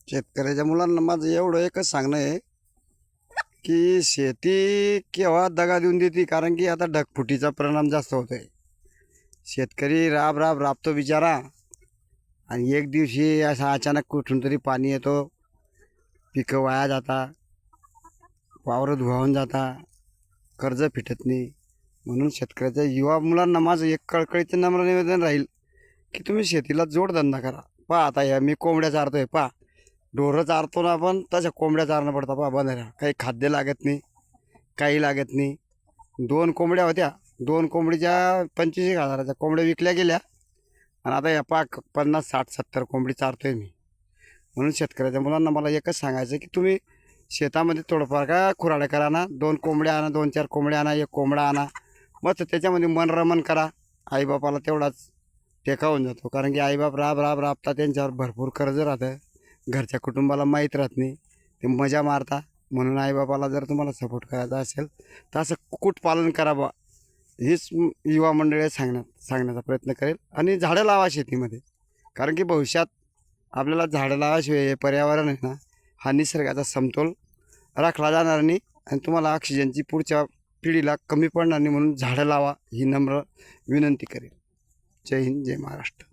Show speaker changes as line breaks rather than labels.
शेतकऱ्याच्या मुलांना माझं एवढं एकच सांगणं आहे की शेती केव्हा दगा देऊन देते, कारण की आता ढगफुटीचा परिणाम जास्त होतो आहे. शेतकरी राब राब राबतो बिचारा, आणि एक दिवशी असा अचानक कुठून तरी पाणी येतो, पिकं वाया जाता, वावरं धुवावून जाता, कर्ज फिटत नाही. म्हणून शेतकऱ्याच्या युवा मुलांना माझं एक कळकळीचं नम्र निवेदन राहील की तुम्ही शेतीला जोडधंदा करा. पहा आता या मी कोंबड्या चारतोय, पहा ढोरं चारतो ना आपण, तशा कोंबड्या चारणं पडतं. पहा बंधाऱ्या काही खाद्य लागत नाही, काही लागत नाही. 2 कोंबड्या होत्या, 2 कोंबडीच्या 25,000च्या कोंबड्या विकल्या गेल्या, आणि आता या पहा 50, 60, 70 कोंबडी चारतोय मी. म्हणून शेतकऱ्याच्या मुलांना मला एकच सांगायचं की तुम्ही शेतामध्ये थोडंफार का खुराड्या करा ना, 2 कोंबड्या आणा, 2-4 कोंबड्या आणा, 1 कोंबडा आणा, मस्त त्याच्यामध्ये मनरमन करा. आईबापाला तेवढाच टेका होऊन जातो, कारण की आईबाप राब राब राबता, त्यांच्यावर भरपूर कर्ज राहतं, घरच्या कुटुंबाला माहीत राहत नाही, ते मजा मारता. म्हणून आईबापाला जर तुम्हाला सपोर्ट करायचा असेल तर असं कुक्कुटपालन करा बा, हीच युवा मंडळी सांगण्याचा प्रयत्न करेल. आणि झाडं लावा शेतीमध्ये, कारण की भविष्यात आपल्याला झाडं लावाशिवाय हे पर्यावरण आहे ना, हा निसर्गाचा समतोल राखला जाणार नाही, आणि तुम्हाला ऑक्सिजनची पुढच्या पिढीला कमी पडणार नाही. म्हणून झाडं लावा ही नम्र विनंती करेल. जय हिंद, जय महाराष्ट्र.